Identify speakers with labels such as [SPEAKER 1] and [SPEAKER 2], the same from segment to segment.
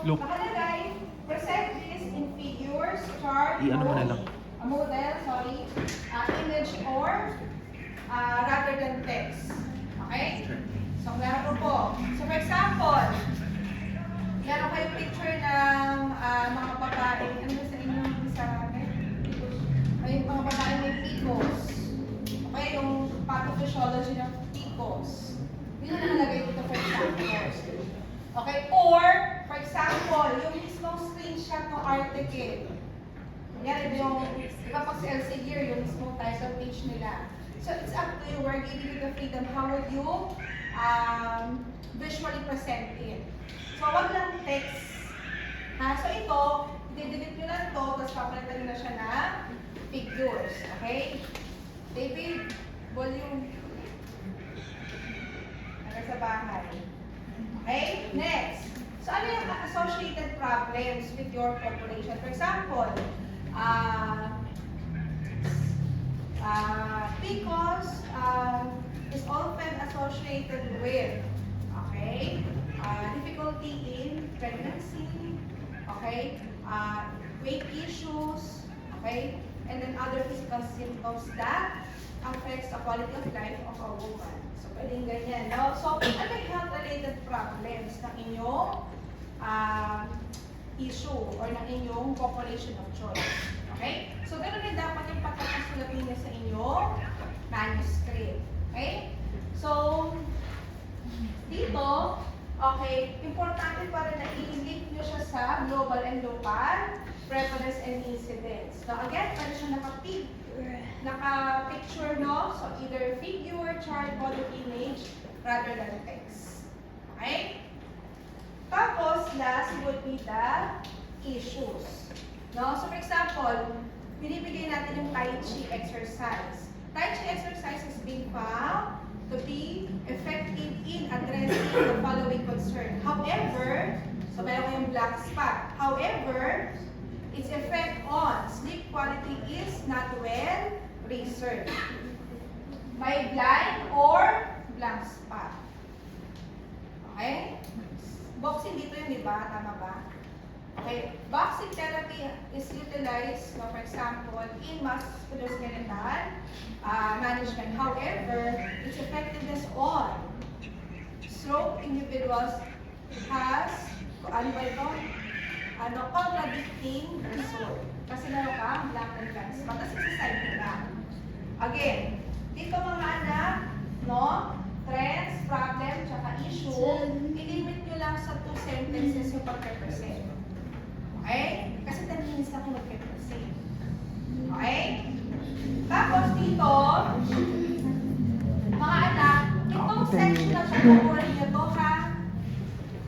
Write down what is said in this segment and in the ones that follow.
[SPEAKER 1] Look.
[SPEAKER 2] nakalagay, present this in figures, chart,
[SPEAKER 1] I-ano mo na lang.
[SPEAKER 2] model, image, or rather than text. Okay? So, meron po. So, for example, meron kayong picture ng mga babae. Ano ba sa inyo sa akin? Ay, mga babae may PCOS. Okay, yung pathophysiology ng PCOS. Yun ang nakalagay dito for example. Okay, or, for example, yung mismong screenshot ng article. Yan, ito yung, kapag sa Elsevier, yung mismong title page nila. So, it's up to you. We're giving you the freedom. How would you visually present it? So, wag lang text. So, ito, i-delete nyo lang ito, tapos papalitan nyo na siya na figures. Okay? David, volume. Naka sa bahay. Okay? Next. So, ano yung associated problems with your corporation? For example, because is often associated with, okay, difficulty in pregnancy, okay, weight issues, okay, and then other physical symptoms that affects the quality of life of a woman. So, pwedeng ganyan, no? So, ano yung health-related problems ng inyong issue or ng inyong population of choice. Okay? So, ganun din dapat yung pagkakasulat niya sa inyong manuscript. Okay? So, dito, okay, importante pa rin na i-link nyo siya sa global and local prevalence and incidence. So, again, pwede siya naka-picture, no? So, either figure, chart, model, image, rather than text. Okay? Tapos, last would be the issues. No? So, for example, binibigay natin yung Tai Chi exercise. Tai Chi exercise has been found to be effective in addressing the following concern. However, so meron yung black spot. However, its effect on sleep quality is not well researched. May blind or blank spot. Okay? Boxing dito yun, di ba? Tama ba? Okay. Boxing therapy is utilized, for example, in musculoskeletal management. However, its effectiveness on stroke individuals has, ano ba ito? Contradicting result. Kasi meron ka, black and white spot. Tapos isa-side nila. Again, dito mga anak, no? Trends, problem, tsaka issue, i-limit nyo lang sa 2 sentences yung pag-represent. Okay? Kasi 10 minutes na kung mag-represent. Okay? Tapos dito, mga anak, itong section na siya, kukunin nyo to ha?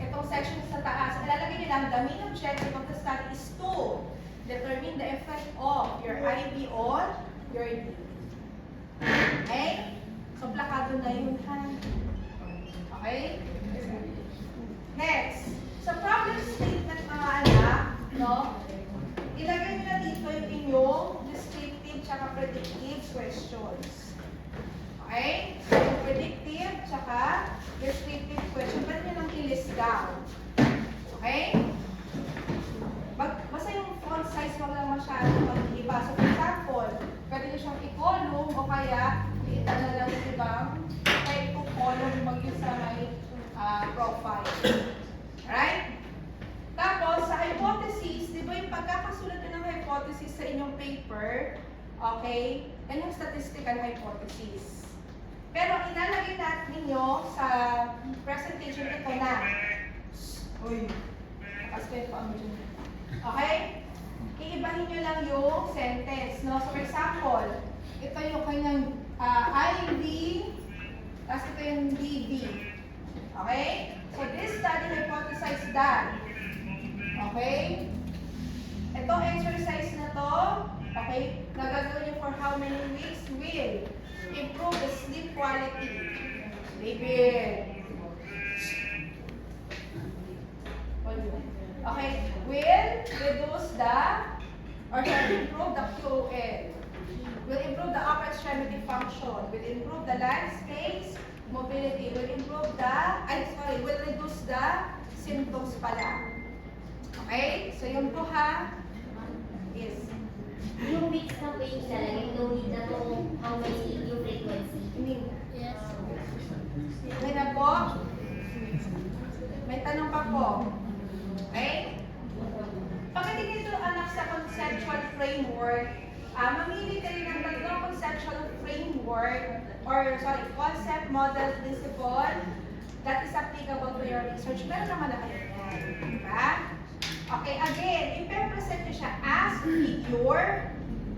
[SPEAKER 2] Itong section sa taas, ilalagay nyo lang, the main objective of the study is to determine the effect of your IV on your D. Okay? So, plakado na yun, ha? Okay? Next. Sa problem statement, mga anak, no? Ilagay nyo na dito yung inyong descriptive tsaka predictive questions. Okay? So, yung predictive tsaka descriptive question, pwede nyo lang i-list down. Okay? Basta yung font size, wag lang masyadong mag-iba. So, for example, pwede nyo siyang i-column o kaya liitan na lang yung ibang kaya itong column mag-use sa may profile. Alright? Tapos, sa hypothesis, di ba yung pagkakasulat nyo ng hypothesis sa inyong paper, okay, yan yung statistical hypothesis. Pero inalagay natin ninyo sa presentation ito na. Uy, nakas ko yung pang dyan. Okay? Iibahin nyo lang yung sentence, no? So, for example, ito yung kanyang IV, tapos ito yung DV. Okay? So, this study hypothesized that. Okay? Itong exercise na to, okay, nagagawin nyo for how many weeks will improve the sleep quality. David. Okay, will reduce the, or shall improve the QOL. Will improve the upper extremity function. Will improve the lung space, mobility. Will improve the, will reduce the symptoms pala. Okay? So yung po ha, is,
[SPEAKER 1] Yung weeks na page talaga, no need na to how many yung frequency.
[SPEAKER 3] Yes.
[SPEAKER 2] okay na po? May tanong pa po. Okay? Pagdating ito anak sa conceptual framework, mamili kayo ng tatlong conceptual framework concept, model, principle that is applicable to your research. Meron naman na kayo yan. Diba? Okay, again, i-present nyo siya as figure,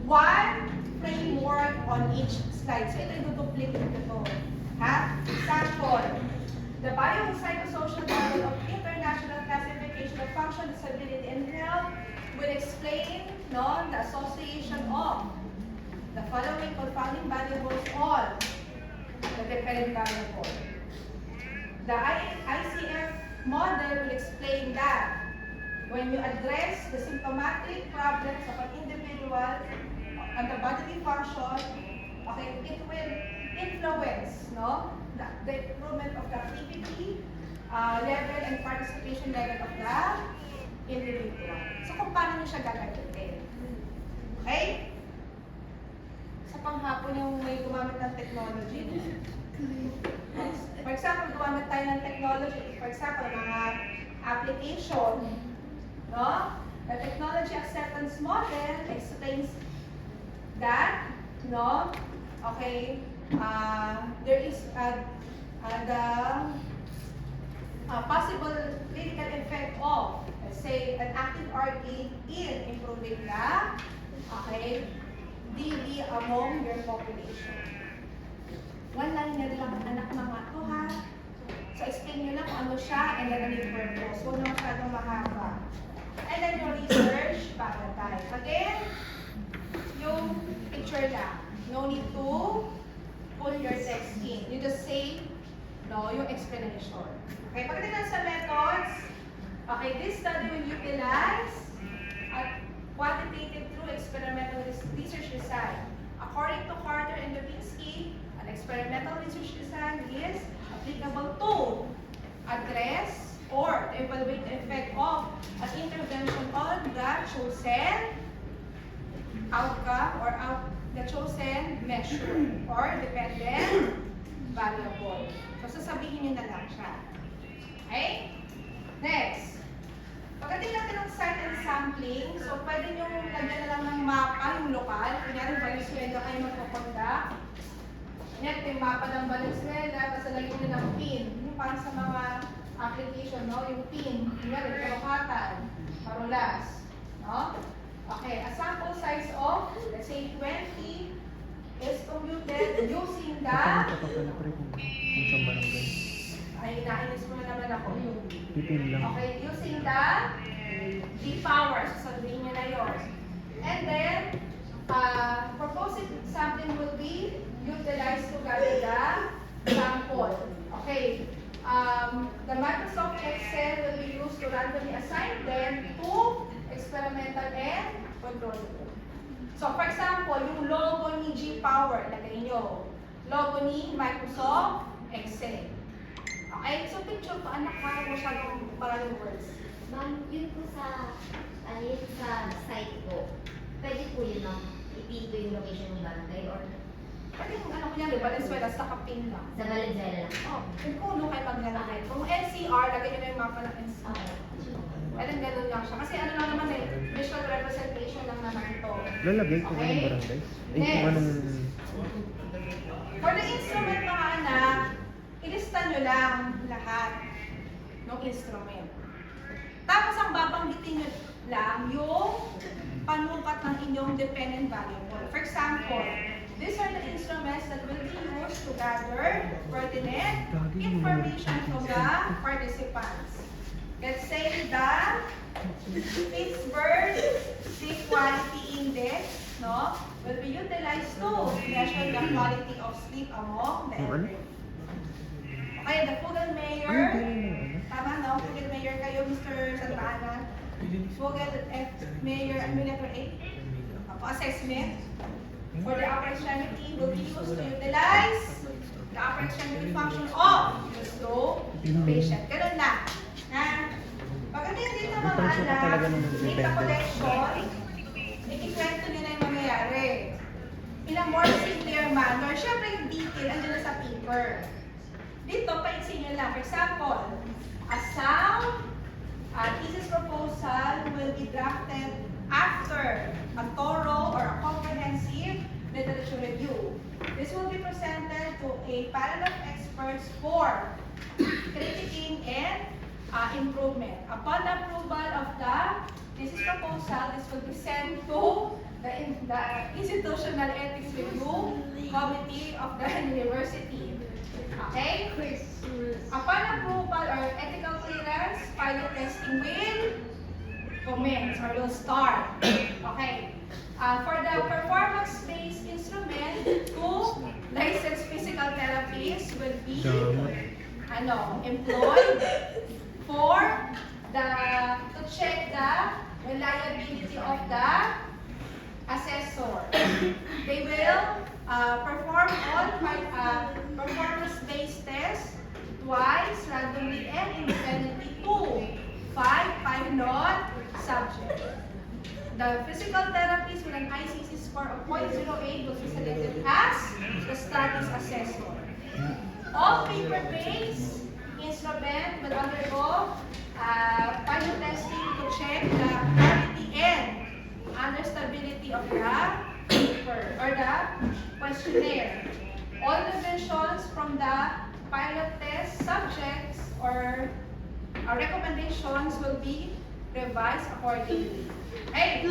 [SPEAKER 2] one framework on each slide. So ito i-duplicate ito. Ha? Example, the biopsychosocial model of international classification of function, disability, and health will explain the association of the following confounding variables on the dependent variable. The ICF model will explain that when you address the symptomatic problems of an individual and the bodily function, okay, it will influence the improvement of the activity level and participation level of the individual. So kung paano nyo siya gagamitin. Okay? Sa panghapon yung may gumamit ng technology. For example, gumamit tayo ng technology. For example, mga application. No? The technology acceptance model explains that, okay, there is the possible clinical effect of, let's say, an active arcade in improving the, okay, DB among your population. One liner lang anak mga to ha. So explain nyo lang kung ano siya and then ano yung purpose. Huwag na masyadong mahaba. And then your research paradigm. Again, yung picture lang. No need to put your text in. You just say, yung explanation. Okay, pagdating sa methods, okay, this study will utilize a quantitative through experimental research design. According to Carter and Dubinsky, an experimental research design is applicable to address or to evaluate the effect of an intervention on the chosen outcome or the chosen measure or dependent variable. So, sasabihin nyo na lang siya. Okay? Next. Pagdating natin ng site and sampling, so pwede nyo lagyan na lang ng mapa, yung lokal. Kunyari, Valenzuela kayo magpupunta. Kunyari, yung mapa ng Valenzuela, tapos lagyan nyo ng pin. Yung parang sa mga application, yung pin. Kunyari, Kalokatan, Parolas. Okay, a sample size of, let's say, 20 is computed using the... Ay, nainis mo na naman ako. Okay, using the D-power. So, sabihin nyo na yun. And then, proposed sampling will be utilized to gather the sample. Okay. The Microsoft Excel will be used to randomly assign them to experimental and control group. So, for example, yung logo ni G-Power, ilagay nyo. Logo ni Microsoft Excel. Okay, so picture pa, anak ha, masyadong maraming words.
[SPEAKER 1] Ma'am, yun po sa site po, pwede po yun ma'am, ipito yung location ng barangay or
[SPEAKER 2] Pwede yung ano ko niya, di Valenzuela, sa kapin lang.
[SPEAKER 1] sa Valenzuela lang?
[SPEAKER 2] Kung kuno kayo pag-ganakay. Kung NCR, lagay nyo na yung mapa ng NCR.
[SPEAKER 1] Okay.
[SPEAKER 2] Ganun lang siya. Kasi ano lang naman visual representation lang naman ito.
[SPEAKER 4] Lalagay ko ng barangay.
[SPEAKER 2] Next.
[SPEAKER 4] Kung anong...
[SPEAKER 2] For the instrument mga anak, ilista nyo lang lahat ng instrument. Tapos ang babanggitin nyo lang yung panukat ng inyong dependent variable. For example, these are the instruments that will be used to gather pertinent information from the participants. Let's say the Pittsburgh Sleep Quality Index will be utilized to measure the quality of sleep among the elderly. Okay, the Fugel-Meyer, tama no? Fugel-Meyer kayo, Mr. Santa Ana. Fugel-Meyer, ano yung letter 8? Assessment for the upper extremity will be used to utilize the upper extremity function of the slow patient. Ganun lang. Pagdating dito mga kailangan
[SPEAKER 4] Pagsuka
[SPEAKER 2] na
[SPEAKER 4] talaga ng
[SPEAKER 2] data
[SPEAKER 4] depende.
[SPEAKER 2] collection, ikikwento nyo na yung mangyayari. In a more simpler manner, syempre yung detail, andyan na sa paper. Dito, paitsin nyo lang. For example, a sound thesis proposal will be drafted after a thorough or a comprehensive literature review. This will be presented to a panel of experts for critiquing and improvement. Upon the approval of the thesis proposal, this will be sent to the Institutional Ethics Review Committee of the University. Okay? Upon approval or ethical clearance, pilot testing will commence or will start. Okay. For the performance-based instrument, 2 licensed physical therapists will be employed to check the reliability of the assessor. They will perform all performance-based tests twice, randomly and independently to 5 non-subjects. The physical therapist with an ICC score of 0.08 will be selected as the study's assessor. All paper-based instrument will undergo final testing to check the quality and understandability of the paper or the questionnaire. All interventions from the pilot test subjects or recommendations will be revised accordingly. Okay?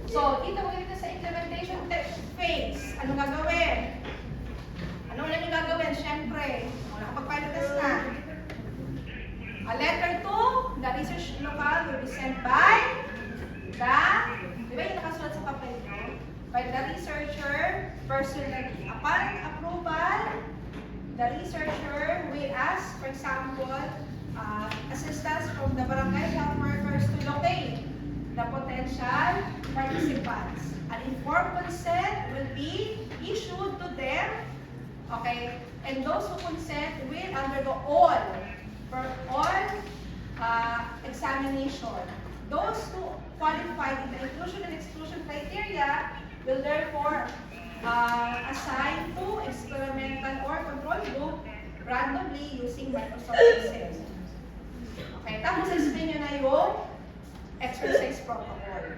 [SPEAKER 2] So, dito mo dito sa implementation phase. Ano gagawin? Ano ulit yung gagawin? Siyempre, nakapag-pilot test na. Letter 2, the research locale will be sent by di ba yung nakasulat sa papel nyo? By the researcher personally. Upon approval, the researcher will ask, for example, assistance from the barangay health workers to locate the potential participants. An informed consent will be issued to them, okay? And those who consent will undergo all examination. Those who qualified in the inclusion and exclusion criteria will therefore assign to experimental or control group randomly using Microsoft Excel. Okay, tapos explain nyo na yung exercise protocol.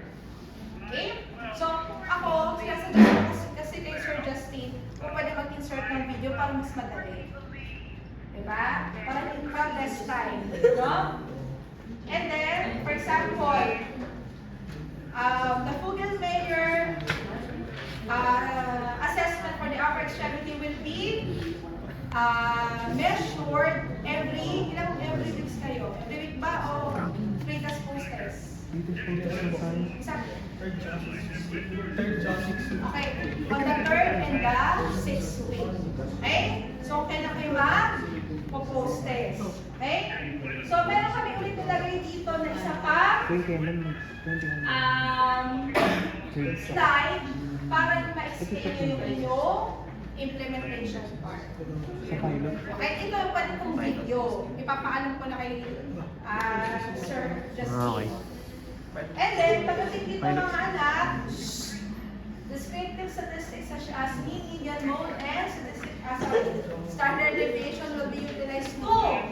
[SPEAKER 2] Okay? So, ako, sinasuggest kasi kay Sir Justin, kung pwede mag-insert ng video para mas madali. Diba? Para less time. No? And then, for example, the Fugel-Meyer assessment for the upper extremity will be measured every weeks kayo? Every week ba o pre-test post-test? Exactly. Okay. On the third and the 6th week. Okay? So, kailan kayo mag-post test. Okay? So, meron kami ulit nilagay dito na isa pa slide para ma-explain nyo yung inyong implementation part. Okay? Ito yung pwede kong video. Ipapaalam ko na kay Sir Justin.
[SPEAKER 4] Okay.
[SPEAKER 2] And then, pagdating dito mga anak, descriptive statistics such as mean, median, mode, and standard deviation will be utilized to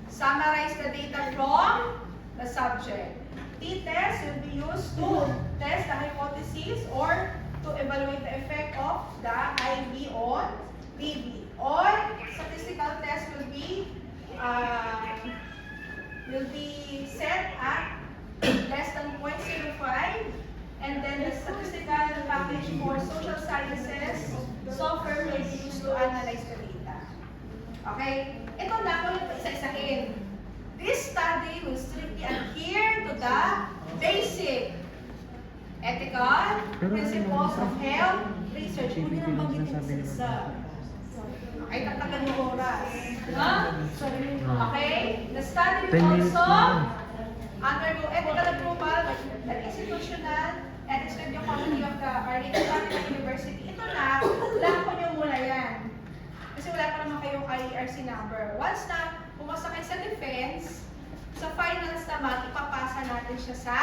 [SPEAKER 2] summarize the data from the subject. T-test will be used to test the hypothesis or to evaluate the effect of the IV on PV. All statistical tests will be set at less than 0.05, and then the statistical package for social sciences software will be used to analyze the data. Okay? Ito na ko yung isa-isahin. This study will strictly adhere to the basic ethical principles of health research. Hindi nang banggitin sa isa. Okay, tatagal yung oras. No? Okay? The study will also undergo ethical approval at institutional ethics review committee of the Arlington University. Ito na, lahat nyo muna yan. Kasi wala pa naman kayong IERC number. Once na pumasa kayo sa defense, Sa finals naman, ipapasa natin siya sa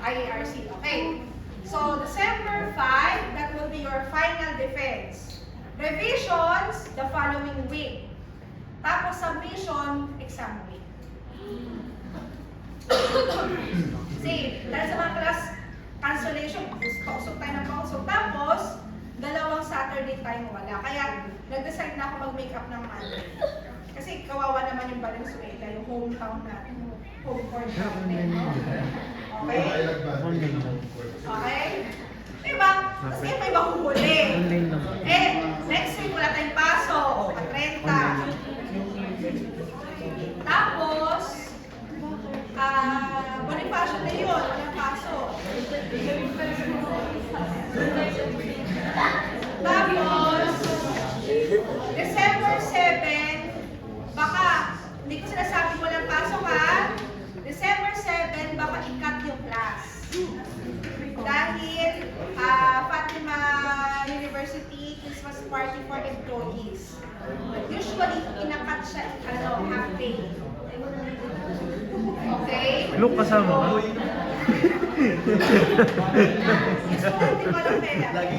[SPEAKER 2] IARC. Okay? So, December 5, that will be your final defense. Revisions, the following week. Tapos, submission, exam week. See, dahil sa mga class cancellation, pausok tayo ng pausok. Tapos, dalawang Saturday tayo wala. Kaya, nag-decide na ako mag-make up ng Monday. Kasi kawawa naman yung Valenzuela, yung hometown natin, yung home court natin. No? Okay? Okay? Diba? Kasi may mahuhuli.
[SPEAKER 4] Online lang.
[SPEAKER 2] Next week wala tayong paso. Pa-30. Tapos, Bonifacio na yun. Walang paso. Tapos, December 7, baka, hindi ko sinasabi walang pasok ha. December 7, baka i-cut yung class. Dahil Fatima University Christmas party for employees. Usually, inakat siya half day. Okay?
[SPEAKER 4] Look, kasama ka.
[SPEAKER 2] So, hindi ko alam pala.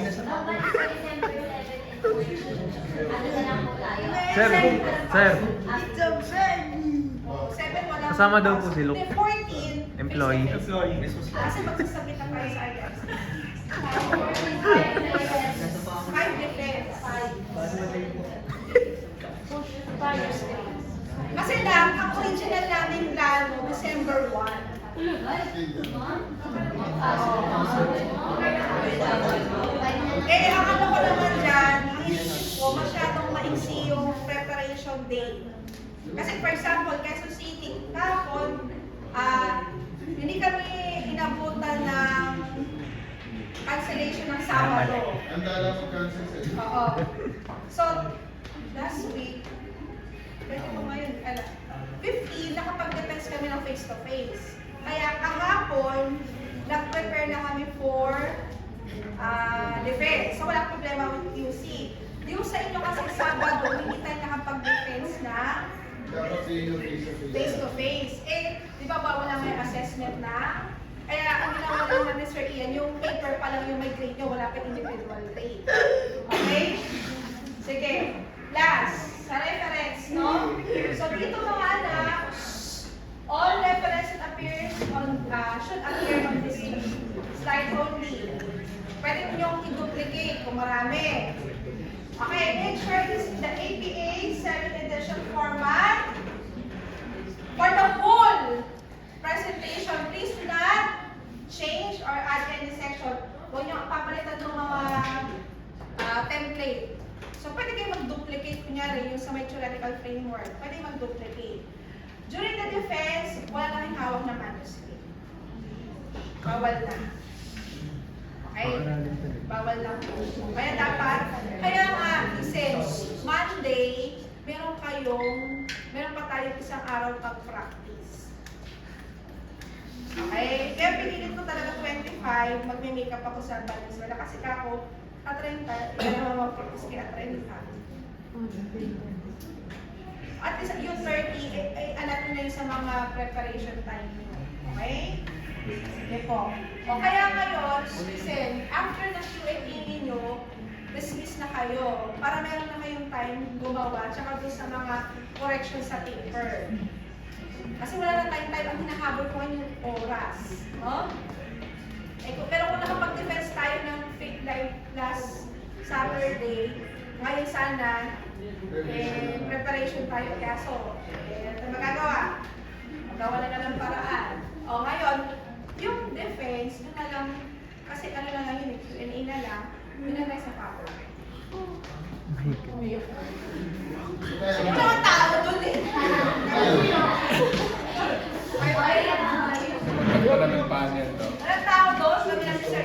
[SPEAKER 1] Ano na lang po tayo?
[SPEAKER 4] Sir, sir.
[SPEAKER 2] 7 wala.
[SPEAKER 4] Kasama daw po si Luke.
[SPEAKER 2] 14.
[SPEAKER 4] Employee.
[SPEAKER 2] Kasi magsasabit na kayo sa IRC. 5 defense. Kasi lang, ang original namin plano, December 1. Ang ano ko naman dyan, ang isip ko, masyadong maiksi yung preparation day. Kasi for example, Quezon City, kahapon, hindi kami inabutan ng cancellation ng Sabado.
[SPEAKER 3] Ang dala mo cancel sa'yo.
[SPEAKER 2] Oo. So, last week, pwede ko ngayon, 15, nakapag-defense kami ng face-to-face. Kaya kahapon, nag-prepare na kami for defense. So, walang problema with QC. Yung sa inyo kasi Sabado, hindi tayo nakapag-defense na
[SPEAKER 3] Dapat sa'yo yung face-to-face.
[SPEAKER 2] face-to-face. Di ba bawal lang may assessment na? Kaya ang ginawa lang natin, Sir Ian, yung paper pa lang yung may grade nyo, wala pa individual grade. Okay? Sige. Last, sa reference, no? So dito mga anak, all references should appear on this slide only. Pwede nyo i-duplicate kung marami. Okay, make sure this is the APA 7th edition format. For the whole presentation, please do not change or add any section. Huwag nyo papalitan ng mga template. So, pwede kayo mag-duplicate, kunyari, yung sa may theoretical framework. Pwede mag-duplicate. During the defense, wala kaming hawak na manuscript. Bawal na. Okay? Bawal lang po. Kaya dapat, kaya nga, since Monday, meron pa tayong isang araw pag-practice. Okay? Kaya pinilit ko talaga 25, magme-makeup ako sa Valenzuela. Kasi kako, at 30, hindi naman mag-practice kaya 30. At yung 30, alam nyo na yun sa mga preparation time nyo. Okay? Sige po. O kaya ngayon, listen, after na QAP ninyo, dismiss na kayo para meron na kayong time gumawa tsaka doon sa mga correction sa paper. Kasi wala na tayong time, ang hinahabol ko yung oras. No? Pero kung nakapag-defense tayo ng fake live last Saturday, ngayon sana, preparation tayo kaso. Ito magagawa. Magawa na ng paraan. O ngayon, yung defense, yun na lang, kasi ano lang yun, Q&A na lang, yun na lang sa PowerPoint.
[SPEAKER 4] Oh my God.
[SPEAKER 2] Sige.